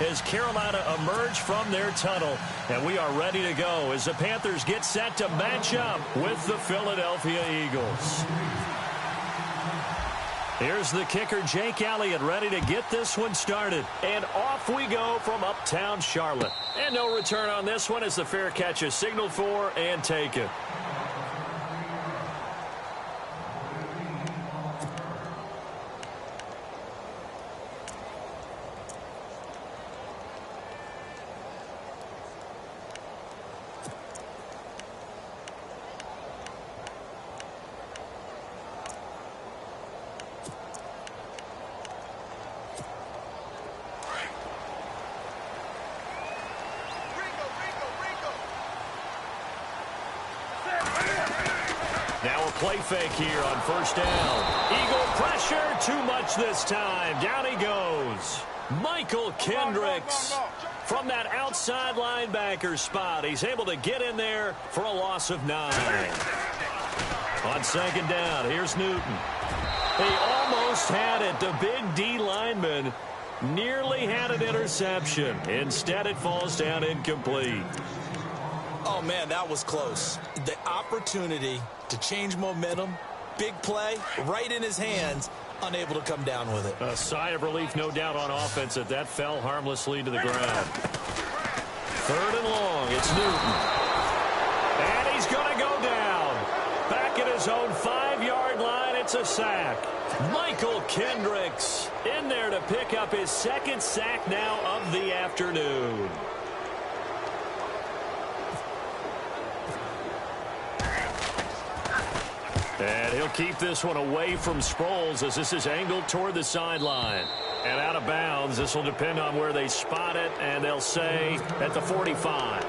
as Carolina emerge from their tunnel. And we are ready to go as the Panthers get set to match up with the Philadelphia Eagles. Here's the kicker, Jake Elliott, ready to get this one started. And off we go from uptown Charlotte. And no return on this one as the fair catch is signaled for and taken. Play fake here on first down. Eagle pressure, too much this time. Down he goes. Michael Kendricks from that outside linebacker spot. He's able to get in there for a loss of 9. On second down, here's Newton. He almost had it. The big D lineman nearly had an interception. Instead, it falls down incomplete. Oh, man, that was close. The opportunity to change momentum, big play, right in his hands, unable to come down with it. A sigh of relief, no doubt, on offense that fell harmlessly to the ground. Third and long, it's Newton. And he's going to go down. Back at his own 5-yard line, it's a sack. Michael Kendricks in there to pick up his second sack now of the afternoon. And he'll keep this one away from Sproles as this is angled toward the sideline. And out of bounds, this will depend on where they spot it, and they'll say at the 45.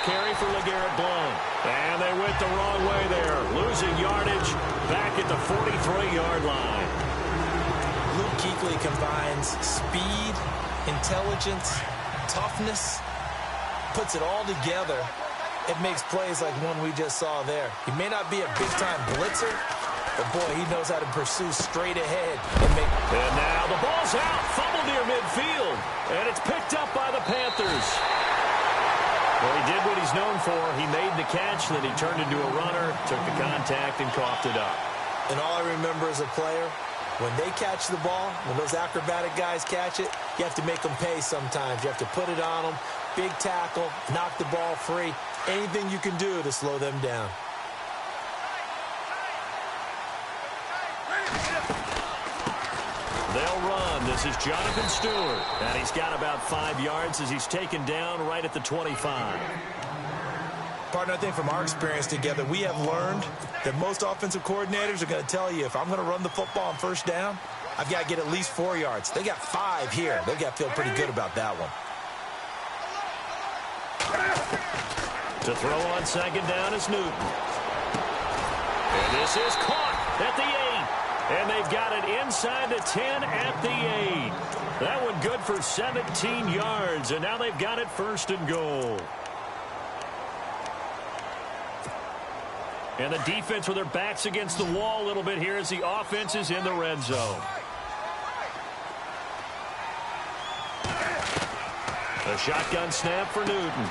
Carry for LeGarrette Blount. And they went the wrong way there. Losing yardage back at the 43-yard line. Luke Kuechly combines speed, intelligence, toughness, puts it all together. It makes plays like one we just saw there. He may not be a big-time blitzer, but, boy, he knows how to pursue straight ahead. And now the ball's out. Fumble near midfield. And it's picked up by the Panthers. Well, he did what he's known for. He made the catch, then he turned into a runner, took the contact, and coughed it up. And all I remember as a player, when they catch the ball, when those acrobatic guys catch it, you have to make them pay sometimes. You have to put it on them, big tackle, knock the ball free, anything you can do to slow them down. They'll run. This is Jonathan Stewart. And he's got about 5 yards as he's taken down right at the 25. Partner, I think from our experience together, we have learned that most offensive coordinators are going to tell you, if I'm going to run the football on first down, I've got to get at least 4 yards. They got 5 here. They've got to feel pretty good about that one. To throw on second down is Newton. And this is caught at the 8. And they've got it inside the 10 at the 8. That one good for 17 yards. And now they've got it first and goal. And the defense with their backs against the wall a little bit here as the offense is in the red zone. A shotgun snap for Newton.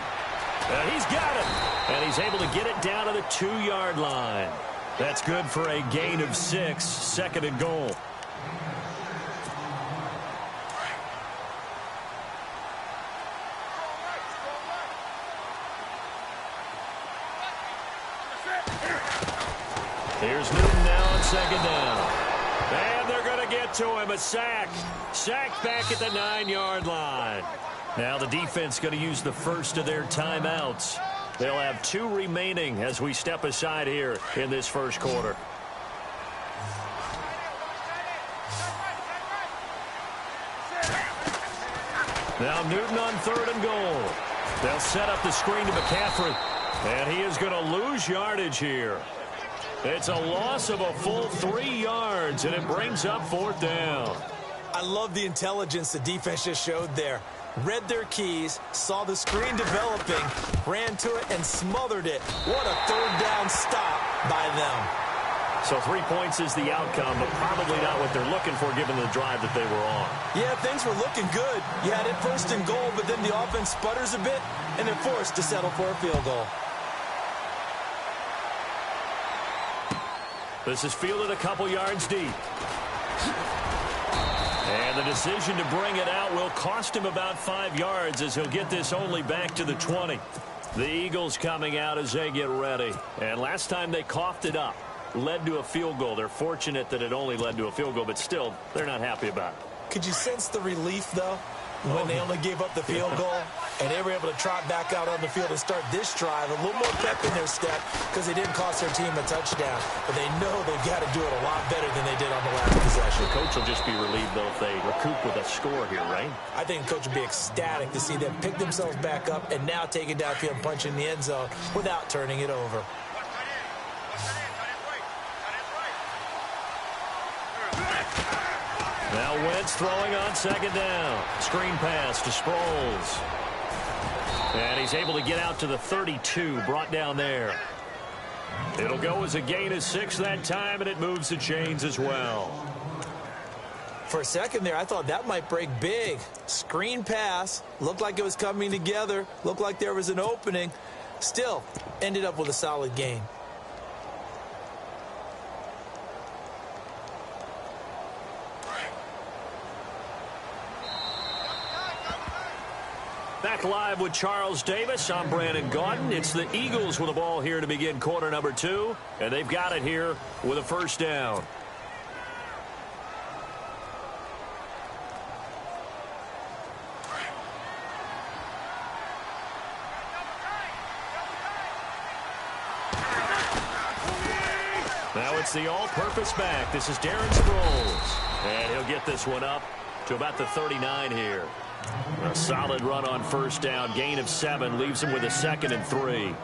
And he's got it. And he's able to get it down to the 2-yard line. That's good for a gain of 6, second and goal. Here's Newton now on second down. And they're going to get to him. A sack. Sacked back at the 9-yard line. Now the defense going to use the first of their timeouts. They'll have 2 remaining as we step aside here in this first quarter. Now Newton on third and goal. They'll set up the screen to McCaffrey. And he is going to lose yardage here. It's a loss of a full 3 yards, and it brings up 4th down. I love the intelligence the defense just showed there. Read their keys, saw the screen developing, ran to it, and smothered it. What a 3rd down stop by them. So 3 points is the outcome, but probably not what they're looking for given the drive that they were on. Yeah, things were looking good. You had it 1st and goal, but then the offense sputters a bit, and they're forced to settle for a field goal. This is fielded a couple yards deep. And the decision to bring it out will cost him about 5 yards as he'll get this only back to the 20. The Eagles coming out as they get ready. And last time they coughed it up, led to a field goal. They're fortunate that it only led to a field goal, but still, they're not happy about it. Could you sense the relief, though, when they only gave up the field goal and they were able to trot back out on the field and start this drive, a little more pep in their step because they didn't cost their team a touchdown, but they know they've got to do it a lot better than they did on the last possession. The coach will just be relieved, though, if they recoup with a score here, right? I think the coach will be ecstatic to see them pick themselves back up and now take it downfield and punch in the end zone without turning it over. Now Wentz throwing on 2nd down. Screen pass to Sproles. And he's able to get out to the 32, brought down there. It'll go as a gain of 6 that time, and it moves the chains as well. For a second there, I thought that might break big. Screen pass. Looked like it was coming together. Looked like there was an opening. Still, ended up with a solid gain. Back live with Charles Davis. I'm Brandon Gaudin. It's the Eagles with the ball here to begin quarter number 2. And they've got it here with a 1st down. Now it's the all-purpose back. This is Darren Sproles. And he'll get this one up to about the 39 here. A solid run on 1st down. Gain of 7 leaves him with a 2nd and 3.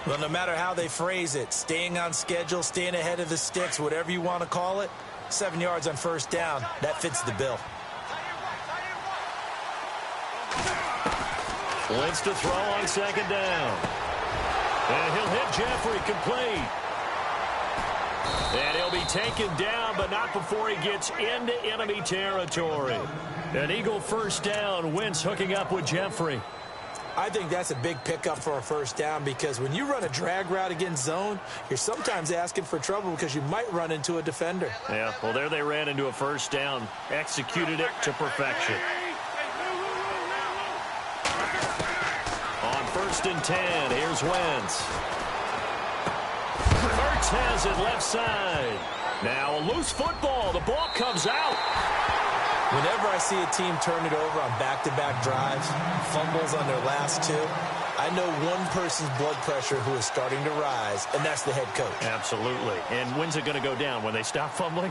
Well, no matter how they phrase it, staying on schedule, staying ahead of the sticks, whatever you want to call it, 7 yards on 1st down, that fits the bill. Wentz to throw on 2nd down. And he'll hit Jeffrey complete. And he'll be taken down, but not before he gets into enemy territory. An Eagle 1st down. Wentz hooking up with Jeffrey. I think that's a big pickup for a 1st down because when you run a drag route against zone, you're sometimes asking for trouble because you might run into a defender. Yeah, well, there they ran into a 1st down. Executed it to perfection. On 1st and 10, here's Wentz. Hurts has it left side. Now a loose football. The ball comes out. Whenever I see a team turn it over on back-to-back drives, fumbles on their last 2, I know one person's blood pressure who is starting to rise, and that's the head coach. Absolutely. And when's it going to go down? When they stop fumbling?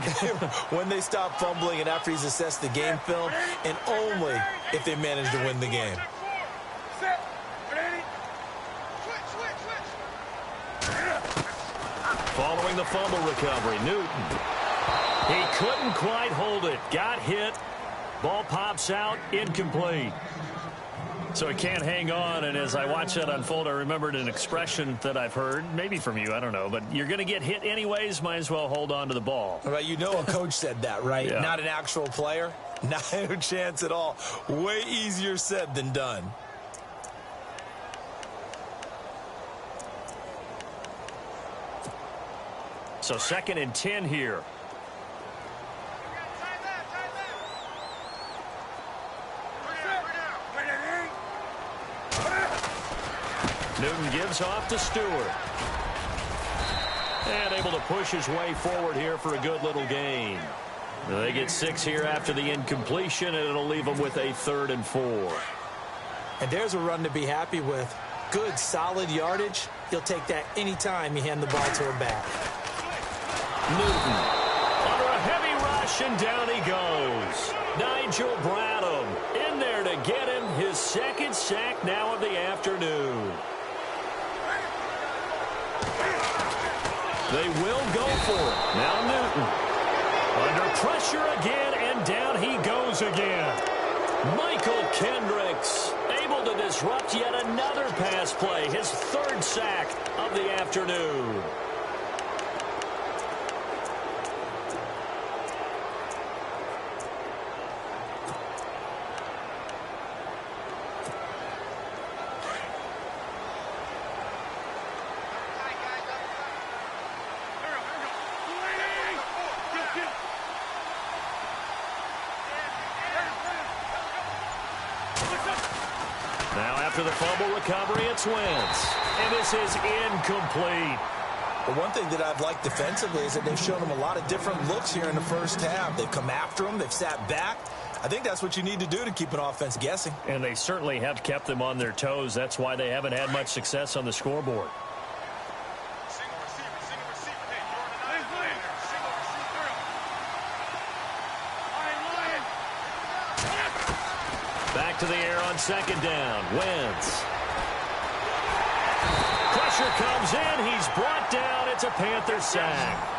When they stop fumbling and after he's assessed the game film, and only if they manage to win the game. Following the fumble recovery, Newton. He couldn't quite hold it. Got hit. Ball pops out. Incomplete. So he can't hang on, and as I watch that unfold, I remembered an expression that I've heard, maybe from you, I don't know, but you're going to get hit anyways, might as well hold on to the ball. Well, you know a coach said that, right? Yeah. Not an actual player. Not a chance at all. Way easier said than done. So 2nd and 10 here. Newton gives off to Stewart. And able to push his way forward here for a good little gain. They get 6 here after the incompletion, and it'll leave them with a 3rd and 4. And there's a run to be happy with. Good, solid yardage. He'll take that anytime you hand the ball to him back. Newton under a heavy rush, and down he goes. Nigel Bradham in there to get him his 2nd sack now of the afternoon. They will go for it. Now Newton. Under pressure again, and down he goes again. Michael Kendricks able to disrupt yet another pass play. His third sack of the afternoon. Now after the fumble recovery, it's Wentz. And this is incomplete. The one thing that I've liked defensively is that they've shown him a lot of different looks here in the first half. They've come after him. They've sat back. I think that's what you need to do to keep an offense guessing. And they certainly have kept them on their toes. That's why they haven't had much success on the scoreboard. Back to the air on second down. Wentz. Pressure comes in. He's brought down. It's a Panther sack.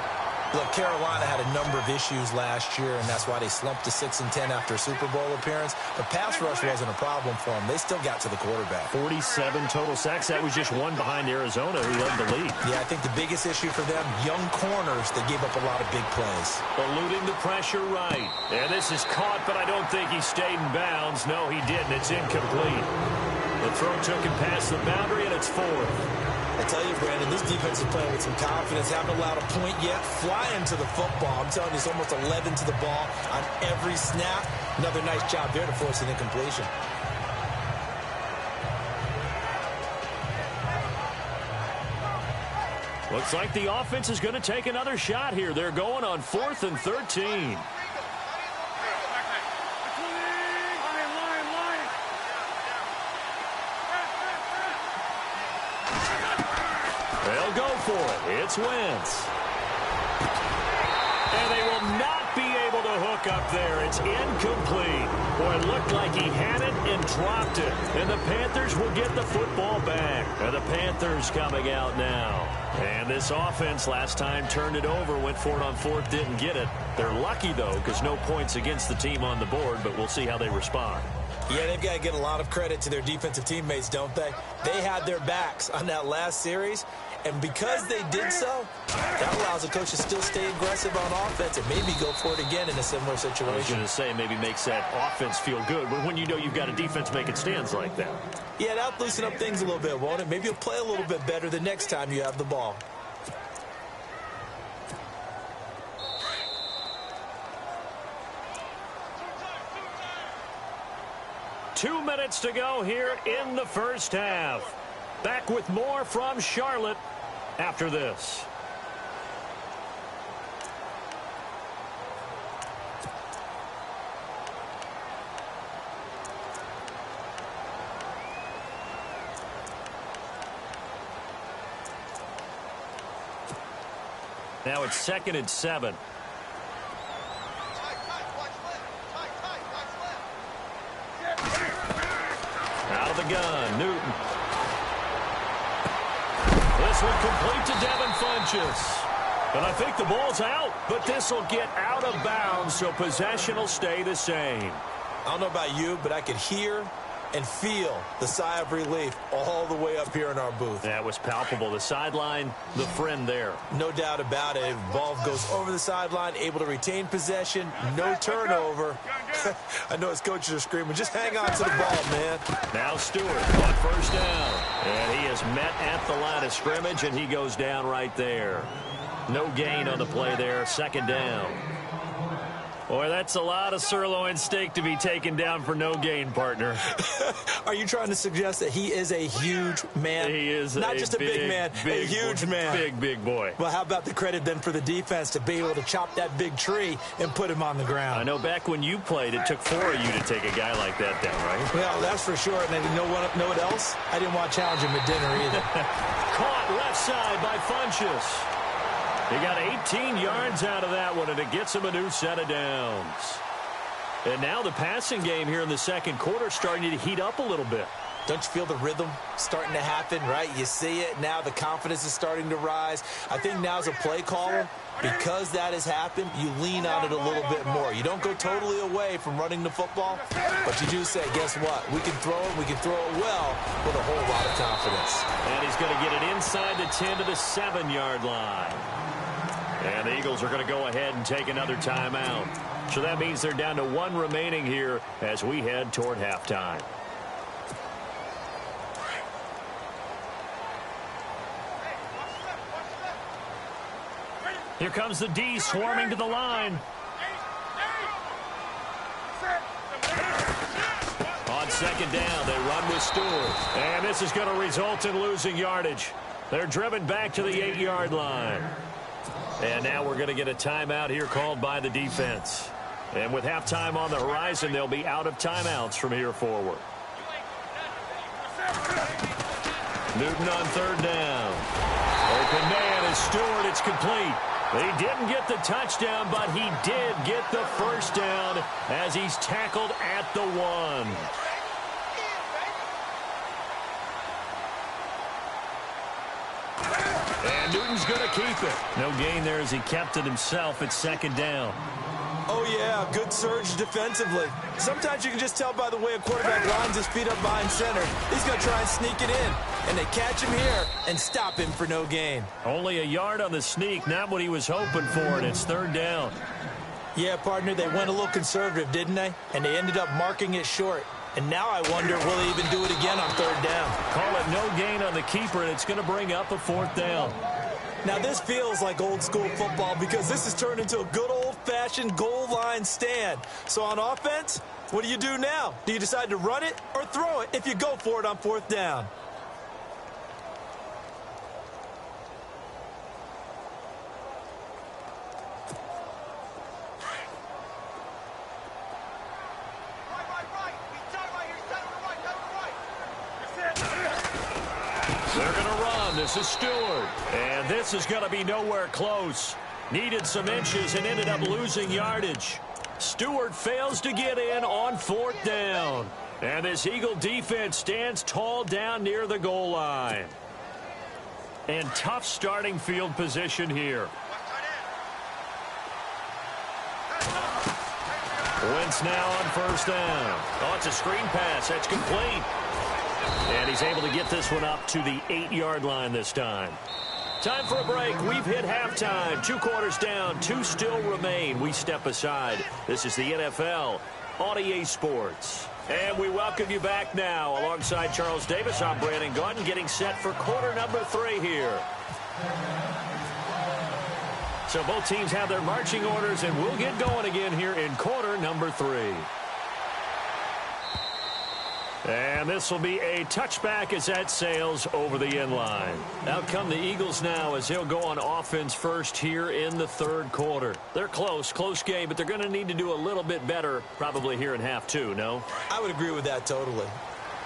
Look, Carolina had a number of issues last year, and that's why they slumped to 6-10 after a Super Bowl appearance. But pass rush wasn't a problem for them. They still got to the quarterback. 47 total sacks. That was just one behind Arizona, who led the league. Yeah, I think the biggest issue for them, young corners that gave up a lot of big plays. Eluding the pressure right. And this is caught, but I don't think he stayed in bounds. No, he didn't. It's incomplete. The throw took him past the boundary, and it's fourth. I tell you, Brandon, this defense is playing with some confidence. Haven't allowed a point yet. Flying to the football. I'm telling you, it's almost 11 to the ball on every snap. Another nice job there to force an incompletion. Looks like the offense is going to take another shot here. They're going on 4th and 13. They'll go for it. It's Wentz. And they will not be able to hook up there. It's incomplete. Boy, it looked like he had it and dropped it. And the Panthers will get the football back. And the Panthers coming out now. And this offense last time turned it over, went for it on 4th, didn't get it. They're lucky, though, because no points against the team on the board, but we'll see how they respond. Yeah, they've got to give a lot of credit to their defensive teammates, don't they? They had their backs on that last series, and because they did so, that allows the coach to still stay aggressive on offense and maybe go for it again in a similar situation. I was going to say, maybe makes that offense feel good, but when you know you've got a defense making stands like that. Yeah, that'll loosen up things a little bit, won't it? Maybe you'll play a little bit better the next time you have the ball. Two minutes to go here in the first half. Back with more from Charlotte after this. Now it's 2nd and 7. Out of the gun, Newton. This one complete to Devin Funchess. And I think the ball's out, but this will get out of bounds, so possession will stay the same. I don't know about you, but I could hear and feel the sigh of relief all the way up here in our booth. That was palpable. The sideline, the friend there. No doubt about it. Ball goes over the sideline, able to retain possession, no turnover. I know his coaches are screaming, just hang on to the ball, man. Now Stewart on first down. And he is met at the line of scrimmage, and he goes down right there. No gain on the play there, 2nd down. Boy, that's a lot of sirloin steak to be taken down for no gain, partner. Are you trying to suggest that he is a huge man? He is not just a big man, a huge man. Big boy. Well, how about the credit then for the defense to be able to chop that big tree and put him on the ground? I know back when you played, it took 4 of you to take a guy like that down, right? Well, that's for sure. And you know what else? I didn't want to challenge him at dinner either. Caught left side by Funchess. He got 18 yards out of that one, and it gets him a new set of downs. And now the passing game here in the second quarter starting to heat up a little bit. Don't you feel the rhythm starting to happen, right? You see it. Now the confidence is starting to rise. I think now as a play caller, because that has happened, you lean on it a little bit more. You don't go totally away from running the football, but you do say, guess what? We can throw it. We can throw it well with a whole lot of confidence. And he's going to get it inside the 10 to the 7-yard line. And the Eagles are going to go ahead and take another timeout. So that means they're down to 1 remaining here as we head toward halftime. Here comes the D swarming to the line. On second down, they run with Stewart. And this is going to result in losing yardage. They're driven back to the 8-yard line. And now we're going to get a timeout here called by the defense. And with halftime on the horizon, they'll be out of timeouts from here forward. Newton on third down. Open man is Stewart. It's complete. He didn't get the touchdown, but he did get the first down as he's tackled at the 1. And Newton's going to keep it. No gain there as he kept it himself at second down. Oh, yeah, good surge defensively. Sometimes you can just tell by the way a quarterback lines his feet up behind center. He's going to try and sneak it in. And they catch him here and stop him for no gain. Only a yard on the sneak, not what he was hoping for, and it's third down. Yeah, partner, they went a little conservative, didn't they? And they ended up marking it short. And now I wonder, will they even do it again on third down? Call it no gain on the keeper, and it's going to bring up a fourth down. Now, this feels like old-school football because this has turned into a good old-fashioned goal line stand. So on offense, what do you do now? Do you decide to run it or throw it if you go for it on fourth down? They're going to run. This is Stewart. And this is going to be nowhere close. Needed some inches and ended up losing yardage. Stewart fails to get in on fourth down. And this Eagle defense stands tall down near the goal line. And tough starting field position here. Wentz now on first down. Oh, it's a screen pass. That's complete. And he's able to get this one up to the 8-yard line this time. Time for a break. We've hit halftime. 2 quarters down. 2 still remain. We step aside. This is the NFL on EA Sports. And we welcome you back now. Alongside Charles Davis, I'm Brandon Gaudin, getting set for quarter number 3 here. So both teams have their marching orders, and we'll get going again here in quarter number 3. And this will be a touchback as that sails over the end line. Out come the Eagles now as they'll go on offense first here in the third quarter. They're close game, but they're going to need to do a little bit better probably here in half 2, no? I would agree with that totally.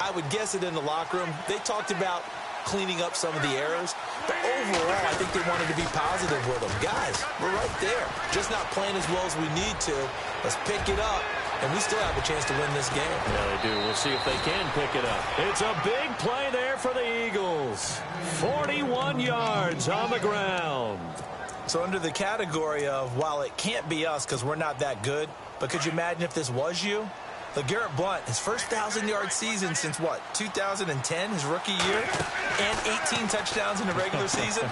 I would guess it in the locker room. They talked about cleaning up some of the errors, but overall, I think they wanted to be positive with them. Guys, we're right there. Just not playing as well as we need to. Let's pick it up. And we still have a chance to win this game. Yeah, they do. We'll see if they can pick it up. It's a big play there for the Eagles. 41 yards on the ground. So under the category of, while it can't be us because we're not that good, but could you imagine if this was you? LeGarrette Blount, his first 1,000-yard season since, what, 2010, his rookie year? And 18 touchdowns in the regular season?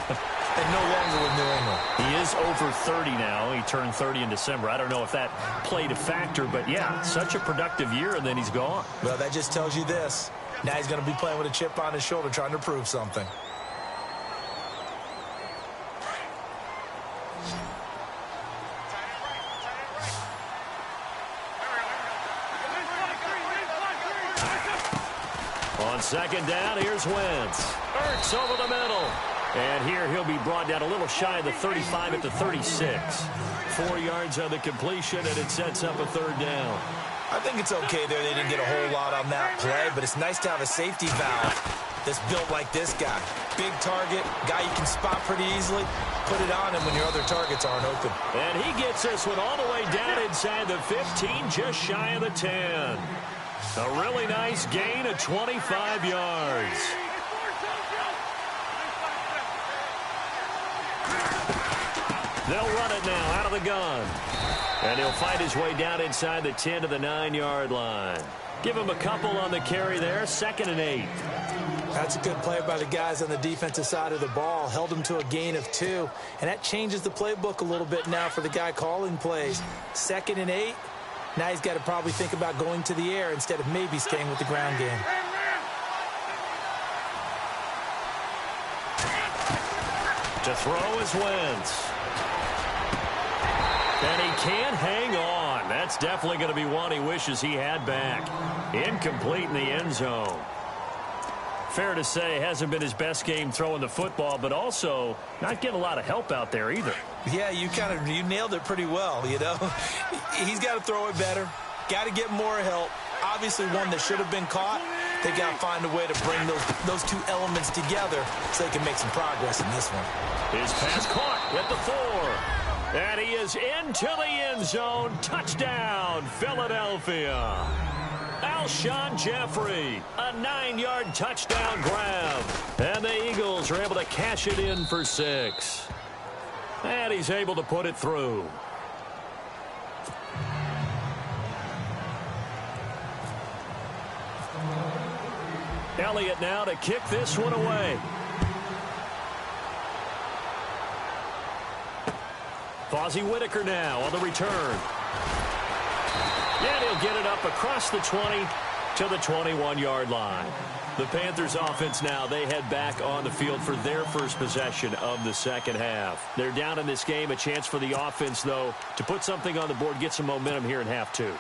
And no longer with New England. He is over 30 now. He turned 30 in December. I don't know if that played a factor, but yeah, such a productive year, and then he's gone. Well, that just tells you this. Now he's going to be playing with a chip on his shoulder trying to prove something. On second down, here's Wentz. Ertz over the middle. And here he'll be brought down a little shy of the 35 at the 36. 4 yards on the completion, and it sets up a third down. I think it's okay there. They didn't get a whole lot on that play, but it's nice to have a safety valve that's built like this guy. Big target, guy you can spot pretty easily. Put it on him when your other targets aren't open. And he gets this one all the way down inside the 15, just shy of the 10. A really nice gain of 25 yards. They'll run it now out of the gun. And he'll fight his way down inside the 10 to the 9-yard line. Give him a couple on the carry there. 2nd and 8. That's a good play by the guys on the defensive side of the ball. Held him to a gain of 2. And that changes the playbook a little bit now for the guy calling plays. 2nd and 8. Now he's got to probably think about going to the air instead of maybe staying with the ground game. To throw is Wentz. And he can't hang on. That's definitely going to be one he wishes he had back. Incomplete in the end zone. Fair to say, hasn't been his best game throwing the football, but also not getting a lot of help out there either. Yeah, you nailed it pretty well, you know. He's got to throw it better. Got to get more help. Obviously one that should have been caught. They got to find a way to bring those two elements together so they can make some progress in this one. His pass caught at the 4. And he is into the end zone. Touchdown, Philadelphia. Alshon Jeffrey, a 9-yard touchdown grab. And the Eagles are able to cash it in for 6. And he's able to put it through. Elliott now to kick this one away. Fozzie Whitaker now on the return. And he'll get it up across the 20 to the 21-yard line. The Panthers offense now, they head back on the field for their first possession of the second half. They're down in this game. A chance for the offense, though, to put something on the board, get some momentum here in half 2.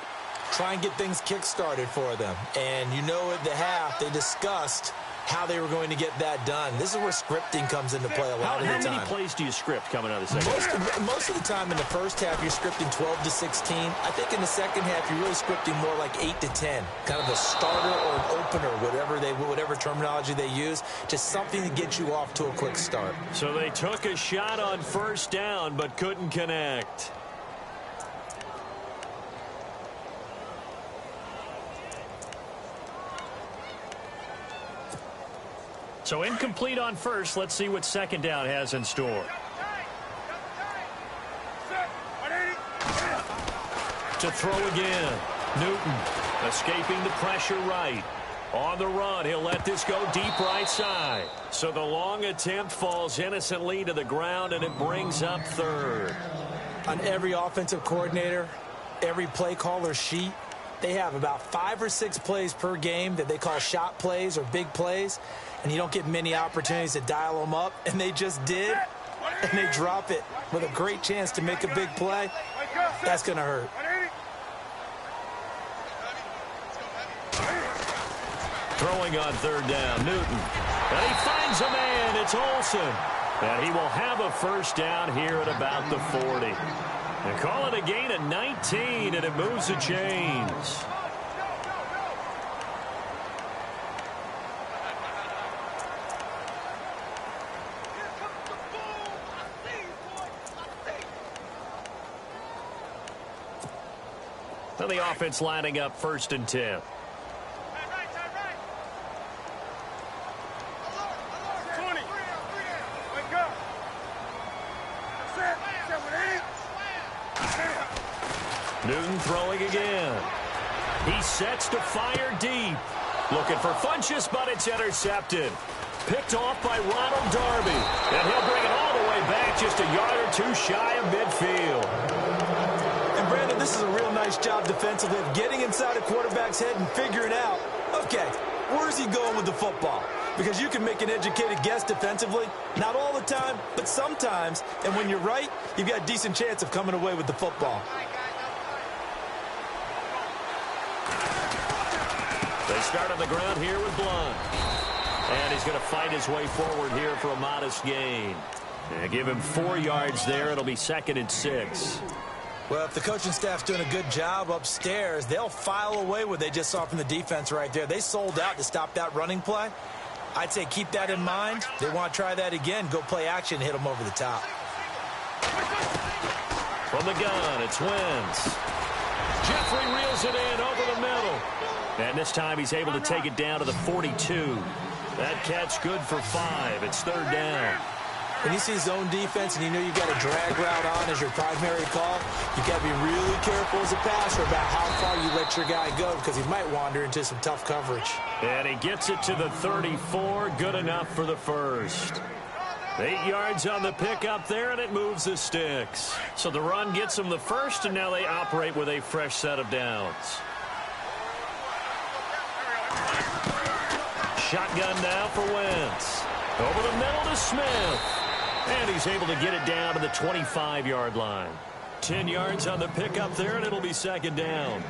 Try and get things kick-started for them. And you know at the half, they discussed how they were going to get that done. This is where scripting comes into play a lot of the time. How many plays do you script coming out of the second half? Most of the time in the first half, you're scripting 12 to 16. I think in the second half, you're really scripting more like 8 to 10. Kind of a starter or an opener, whatever terminology they use, just something to get you off to a quick start. So they took a shot on first down, but couldn't connect. So incomplete on first. Let's see what second down has in store. To throw again. Newton escaping the pressure right. On the run, he'll let this go deep right side. So the long attempt falls innocently to the ground, and it brings up 3rd. On every offensive coordinator, every play caller sheet, they have about 5 or 6 plays per game that they call shot plays or big plays. And you don't get many opportunities to dial them up, and they just did, and they drop it with a great chance to make a big play. That's going to hurt. Throwing on 3rd down, Newton. And he finds a man. It's Olsen. And he will have a first down here at about the 40. They call it a gain of 19, and it moves the chains. And the offense lining up 1st and 10. Newton throwing again. He sets to fire deep. Looking for Funchess, but it's intercepted. Picked off by Ronald Darby. And he'll bring it all the way back just a yard or 2 shy of midfield. And Brandon, this is a real nice job defensively of getting inside a quarterback's head and figuring out, okay, where's he going with the football? Because you can make an educated guess defensively. Not all the time, but sometimes. And when you're right, you've got a decent chance of coming away with the football. They start on the ground here with Blunt. And he's going to fight his way forward here for a modest gain. And give him 4 yards there. It'll be 2nd and 6. Well, if the coaching staff's doing a good job upstairs, they'll file away what they just saw from the defense right there. They sold out to stop that running play. I'd say keep that in mind. They want to try that again. Go play action, hit them over the top. From the gun, it's Wentz. Jeffrey reels Fires it in over the middle. And this time he's able to take it down to the 42. That catch good for 5. It's third down. When you see zone defense and you know you've got a drag route on as your primary call, you've got to be really careful as a passer about how far you let your guy go because he might wander into some tough coverage. And he gets it to the 34. Good enough for the first. 8 yards on the pickup there, and it moves the sticks. So the run gets them the first, and now they operate with a fresh set of downs. Shotgun now for Wentz. Over the middle to Smith. And he's able to get it down to the 25-yard line. 10 yards on the pickup there, and it'll be second down.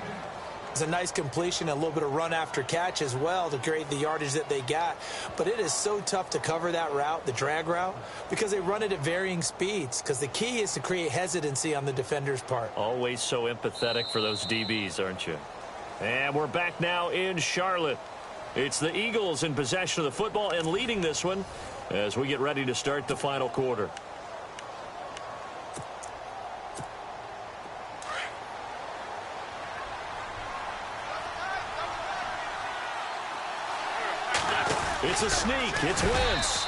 It's a nice completion, a little bit of run after catch as well to create the yardage that they got. But it is so tough to cover that route, the drag route, because they run it at varying speeds. Because the key is to create hesitancy on the defender's part. Always so empathetic for those DBs, aren't you? And we're back now in Charlotte. It's the Eagles in possession of the football and leading this one as we get ready to start the final quarter. It's a sneak. It's Wentz.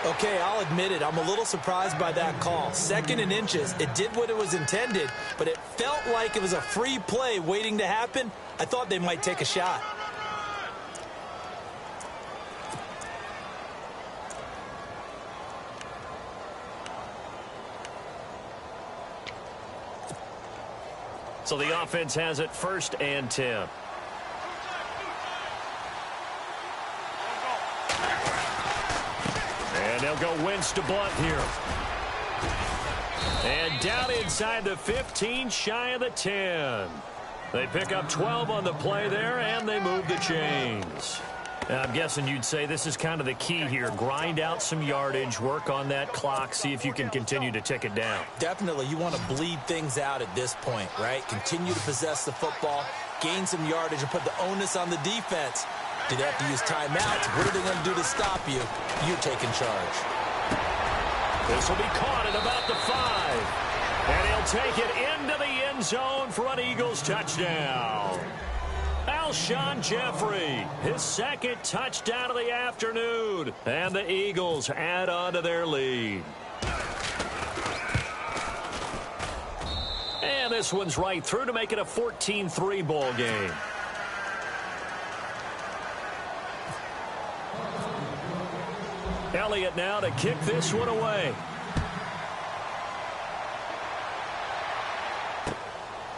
Okay, I'll admit it. I'm a little surprised by that call. 2nd and inches. It did what it was intended, but it felt like it was a free play waiting to happen. I thought they might take a shot. So the offense has it 1st and 10. And they'll go Wentz to Blunt here. And down inside the 15, shy of the 10. They pick up 12 on the play there, and they move the chains. Now, I'm guessing you'd say this is kind of the key here. Grind out some yardage, work on that clock, see if you can continue to tick it down. Definitely. You want to bleed things out at this point, right? Continue to possess the football, gain some yardage, and put the onus on the defense. Do they have to use timeouts? What are they going to do to stop you? You're taking charge. This will be caught at about the 5. And he'll take it into the end zone for an Eagles touchdown. Alshon Jeffrey, his 2nd touchdown of the afternoon. And the Eagles add on to their lead. And this one's right through to make it a 14-3 ball game. Elliott now to kick this one away.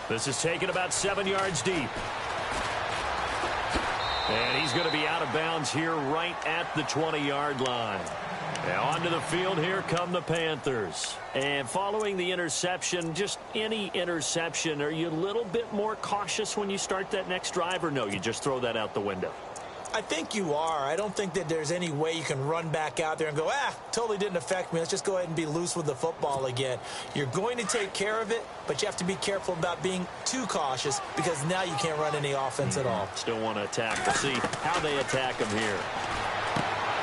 This is taken about 7 yards deep. And he's going to be out of bounds here right at the 20-yard line. Now onto the field, here come the Panthers. And following the interception, just any interception, are you a little bit more cautious when you start that next drive, or no, you just throw that out the window? I think you are. I don't think that there's any way you can run back out there and go, totally didn't affect me. Let's just go ahead and be loose with the football again. You're going to take care of it, but you have to be careful about being too cautious because now you can't run any offense at all. Still want to attack. We'll see how they attack him here.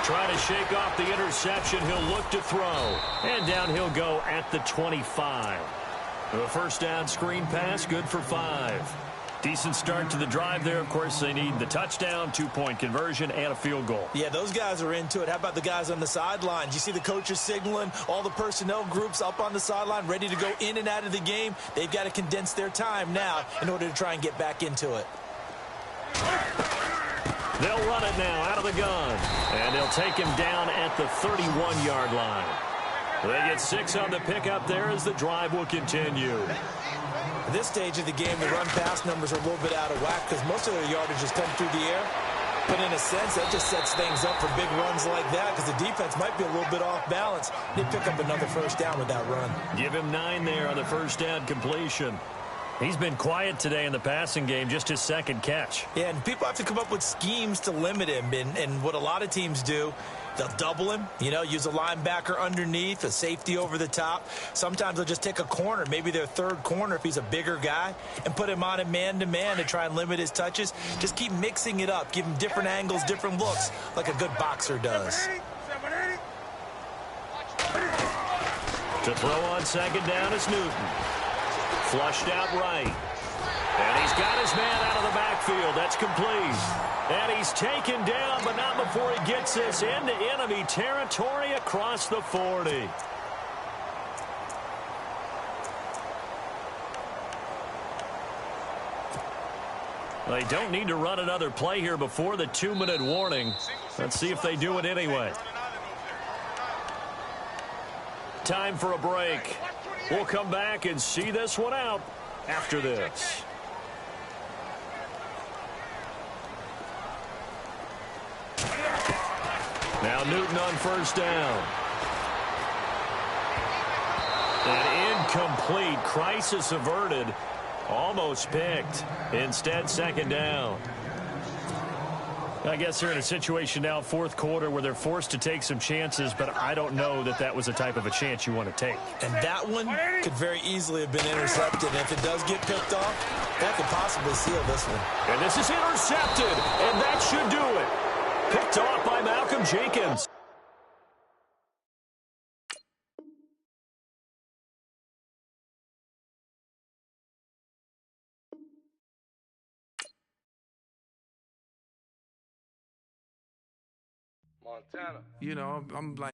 Trying to shake off the interception. He'll look to throw. And down he'll go at the 25. The first down screen pass, good for 5. Decent start to the drive there. Of course, they need the touchdown, 2-point conversion, and a field goal. Yeah, those guys are into it. How about the guys on the sidelines? You see the coaches signaling, all the personnel groups up on the sideline, ready to go in and out of the game. They've got to condense their time now in order to try and get back into it. They'll run it now out of the gun. And they'll take him down at the 31-yard line. They get 6 on the pickup there as the drive will continue. At this stage of the game, the run-pass numbers are a little bit out of whack because most of their yardage has come through the air. But in a sense, that just sets things up for big runs like that because the defense might be a little bit off balance. They pick up another first down with that run. Give him 9 there on the first down completion. He's been quiet today in the passing game, just his 2nd catch. Yeah, and people have to come up with schemes to limit him. And what a lot of teams do, they'll double him, use a linebacker underneath, a safety over the top. Sometimes they'll just take a corner, maybe their 3rd corner if he's a bigger guy, and put him on a man-to-man to try and limit his touches. Just keep mixing it up, give him different angles, different looks, like a good boxer does. To throw on 2nd down is Newton. Flushed out right. And he's got his man out of the backfield. That's complete. And he's taken down, but not before he gets this into enemy territory across the 40. They don't need to run another play here before the 2-minute warning. Let's see if they do it anyway. Time for a break. We'll come back and see this one out after this. Now Newton on first down. An incomplete, crisis averted. Almost picked. Instead, second down. I guess they're in a situation now, fourth quarter, where they're forced to take some chances, but I don't know that that was a type of a chance you want to take. And that one could very easily have been intercepted. And if it does get picked off, that could possibly seal this one. And this is intercepted, and that should do it. Picked off by Malcolm Jenkins. Montana. You know, I'm like